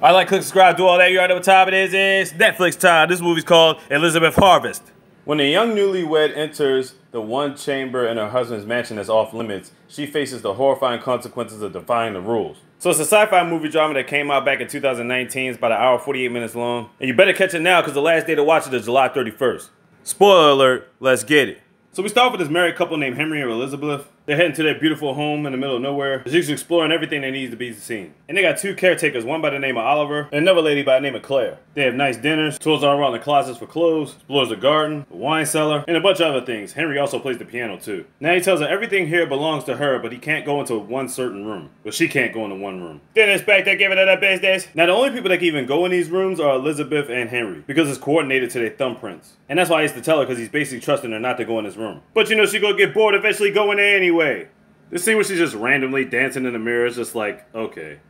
I like, click, subscribe, do all that. You already know what time it is. It's Netflix time. This movie's called Elizabeth Harvest. When a young newlywed enters the one chamber in her husband's mansion that's off limits, she faces the horrifying consequences of defying the rules. So it's a sci-fi movie drama that came out back in 2019. It's about an hour 48 minutes long. And you better catch it now because the last day to watch it is July 31st. Spoiler alert, let's get it. So we start with this married couple named Henry and Elizabeth. They're heading to their beautiful home in the middle of nowhere. They're just exploring everything that needs to be seen. And they got two caretakers, one by the name of Oliver, and another lady by the name of Claire. They have nice dinners, tours all around the closets for clothes, explores the garden, the wine cellar, and a bunch of other things. Henry also plays the piano too. Now he tells her everything here belongs to her, but he can't go into one certain room. But she can't go into one room. Then Inspector giving it up business. Now the only people that can even go in these rooms are Elizabeth and Henry, because it's coordinated to their thumbprints. And that's why he has to tell her, because he's basically trusting her not to go in this room. But you know she gonna get bored eventually going there anyway. This scene where she's just randomly dancing in the mirror is just like, okay.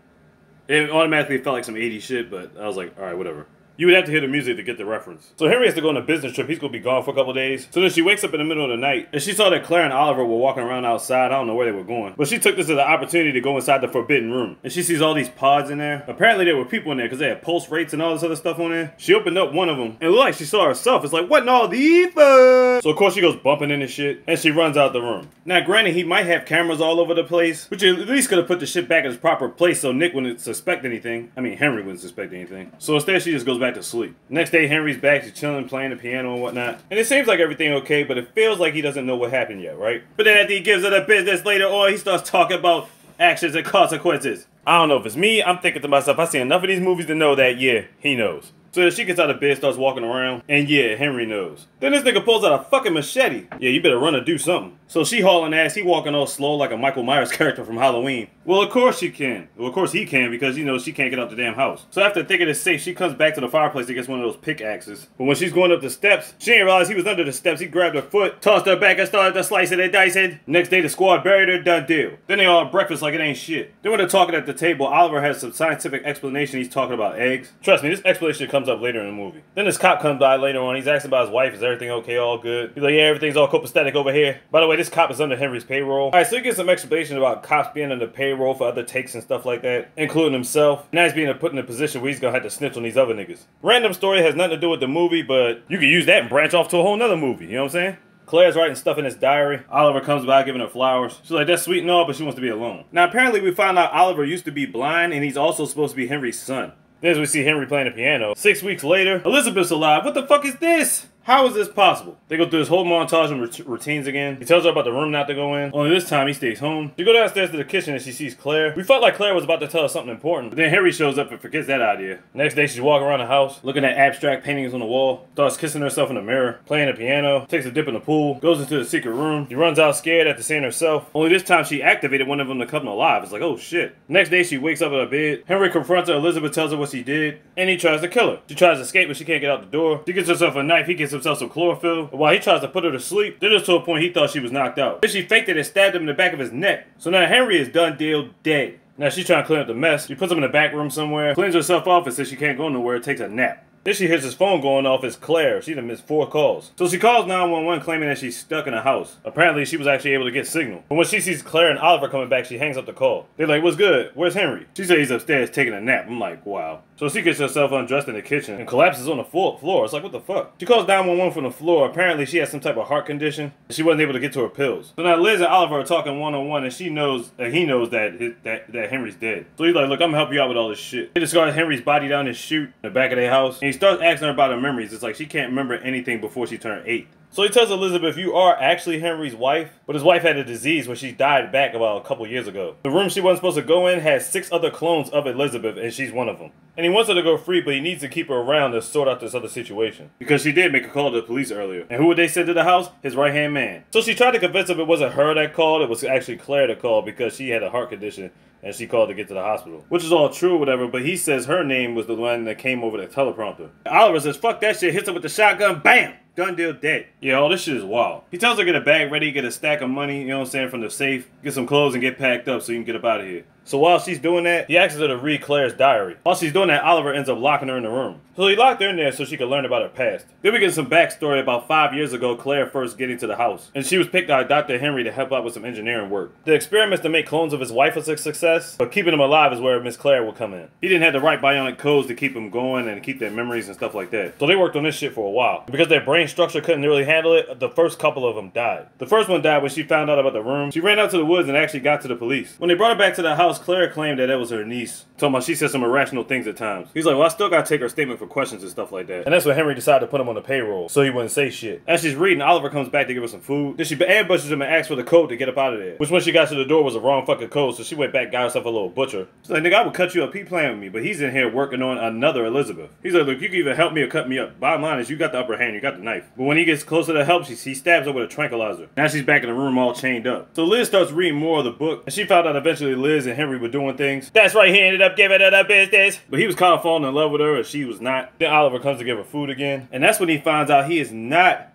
It automatically felt like some 80s shit, but I was like, alright, whatever. You would have to hear the music to get the reference. So Henry has to go on a business trip. He's going to be gone for a couple days. So then she wakes up in the middle of the night, and she saw that Claire and Oliver were walking around outside. I don't know where they were going. But she took this as an opportunity to go inside the forbidden room. And she sees all these pods in there. Apparently there were people in there because they had pulse rates and all this other stuff on there. She opened up one of them, and it looked like she saw herself. It's like, what in all the fuck? So of course she goes bumping into shit, and she runs out the room. Now granted, he might have cameras all over the place, which at least could have put the shit back in its proper place so Nick wouldn't suspect anything. I mean, Henry wouldn't suspect anything. So instead she just goes back to sleep. Next day, Henry's back, he's chilling, playing the piano and whatnot. And it seems like everything okay, but it feels like he doesn't know what happened yet, right? But then after he gives her the business later on, he starts talking about actions and consequences. I don't know if it's me, I'm thinking to myself, I've seen enough of these movies to know that, yeah, he knows. So she gets out of bed, starts walking around, and yeah, Henry knows. Then this nigga pulls out a fucking machete. Yeah, you better run or do something. So she hauling ass, he walking all slow like a Michael Myers character from Halloween. Well, of course she can. Well, of course he can, because, you know, she can't get out the damn house. So after thinking it's safe, she comes back to the fireplace to get one of those pickaxes. But when she's going up the steps, she didn't realize he was under the steps. He grabbed her foot, tossed her back, and started to slice it and dice it. Next day, the squad buried her, done deal. Then they all had breakfast like it ain't shit. Then when they're talking at the table, Oliver has some scientific explanation. He's talking about eggs. Trust me, this explanation comes up later in the movie. Then this cop comes by later on. He's asking about his wife. Is everything okay? All good? He's like, yeah, everything's all copacetic over here. By the way, this cop is under Henry's payroll. Alright, so you get some explanation about cops being under payroll for other takes and stuff like that, including himself. Now he's being put in a position where he's gonna have to snitch on these other niggas. Random story, has nothing to do with the movie, but you can use that and branch off to a whole nother movie. You know what I'm saying? Claire's writing stuff in his diary. Oliver comes by giving her flowers. She's like, that's sweet and all, but she wants to be alone. Now apparently we find out Oliver used to be blind, and he's also supposed to be Henry's son. Then as we see Henry playing the piano. 6 weeks later, Elizabeth's alive. What the fuck is this? How is this possible? They go through this whole montage of routines again. He tells her about the room not to go in. Only this time he stays home. She goes downstairs to the kitchen and she sees Claire. We felt like Claire was about to tell her something important, but then Henry shows up and forgets that idea. Next day she's walking around the house, looking at abstract paintings on the wall, starts kissing herself in the mirror, playing the piano, takes a dip in the pool, goes into the secret room. She runs out scared after seeing herself. Only this time she activated one of them to come alive. It's like, oh shit. Next day she wakes up in her bed. Henry confronts her. Elizabeth tells her what she did, and he tries to kill her. She tries to escape, but she can't get out the door. She gets herself a knife. He gets himself some chlorophyll. While he tries to put her to sleep, then it's to a point he thought she was knocked out. Then she faked it and stabbed him in the back of his neck. So now Henry is done deal dead. Now she's trying to clean up the mess. She puts him in the back room somewhere, cleans herself off and says she can't go nowhere, takes a nap. Then she hears his phone going off. It's Claire. She done missed 4 calls. So she calls 911 claiming that she's stuck in a house. Apparently she was actually able to get signal. But when she sees Claire and Oliver coming back, she hangs up the call. They're like, what's good? Where's Henry? She said he's upstairs taking a nap. I'm like, wow. So she gets herself undressed in the kitchen and collapses on the floor. It's like, what the fuck? She calls 911 from the floor. Apparently she has some type of heart condition. She wasn't able to get to her pills. So now Liz and Oliver are talking one-on-one, and she knows that he knows that Henry's dead. So he's like, look, I'm gonna help you out with all this shit. He discards Henry's body down his chute in the back of their house. And he starts asking her about her memories. It's like she can't remember anything before she turned 8. So he tells Elizabeth, you are actually Henry's wife, but his wife had a disease when she died back about a couple years ago. The room she wasn't supposed to go in has 6 other clones of Elizabeth, and she's one of them. And he wants her to go free, but he needs to keep her around to sort out this other situation. Because she did make a call to the police earlier. And who would they send to the house? His right-hand man. So she tried to convince him it wasn't her that called, it was actually Claire that called because she had a heart condition and she called to get to the hospital. Which is all true or whatever, but he says her name was the one that came over the teleprompter. Oliver says, fuck that shit, hits her with the shotgun, bam! Done deal dead. Yeah, all this shit is wild. He tells her to get a bag ready, get a stack of money, you know what I'm saying, from the safe, get some clothes and get packed up so you can get up out of here. So while she's doing that, he asks her to read Claire's diary. While she's doing that, Oliver ends up locking her in the room. So he locked her in there so she could learn about her past. Then we get some backstory about 5 years ago, Claire first getting to the house. And she was picked by Dr. Henry to help out with some engineering work. The experiments to make clones of his wife was a success, but keeping him alive is where Miss Claire would come in. He didn't have the right bionic codes to keep him going and keep their memories and stuff like that. So they worked on this shit for a while. Because their brain structure couldn't really handle it, the first couple of them died. The first one died when she found out about the room. She ran out to the woods and actually got to the police. When they brought her back to the house, Claire claimed that it was her niece. Talking about she said some irrational things at times. He's like, well, I still gotta take her statement for questions and stuff like that. And that's when Henry decided to put him on the payroll so he wouldn't say shit. As she's reading, Oliver comes back to give her some food. Then she ambushes him and asks for the code to get up out of there. Which when she got to the door was the wrong fucking code, so she went back and got herself a little butcher. She's like, nigga, I would cut you up. He playing with me, but he's in here working on another Elizabeth. He's like, look, you can either help me or cut me up. Bottom line is you got the upper hand, you got the knife. But when he gets closer to help, he stabs her with a tranquilizer. Now she's back in the room all chained up. So Liz starts reading more of the book, and she found out eventually Liz and Henry were doing things. That's right, he ended up giving her the business. But he was kind of falling in love with her, and she was not. Then Oliver comes to give her food again. And that's when he finds out he is not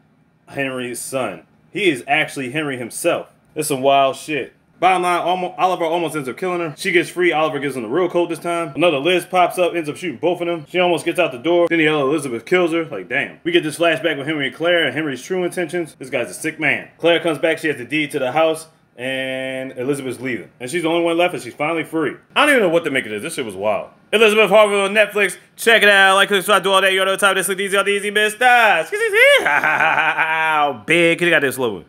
Henry's son. He is actually Henry himself. It's some wild shit. Bottom line, Oliver almost ends up killing her. She gets free. Oliver gives him the real code this time. Another Liz pops up, ends up shooting both of them. She almost gets out the door. Then the other Elizabeth kills her. Like, damn. We get this flashback with Henry and Claire and Henry's true intentions. This guy's a sick man. Claire comes back. She has the deed to the house. And Elizabeth's leaving. And she's the only one left and she's finally free. I don't even know what to make of this. This shit was wild. Elizabeth Harvey on Netflix. Check it out. Like, subscribe, do all that. You know the time. This look easy, all the easy, Mr. Big. Could have got this slower.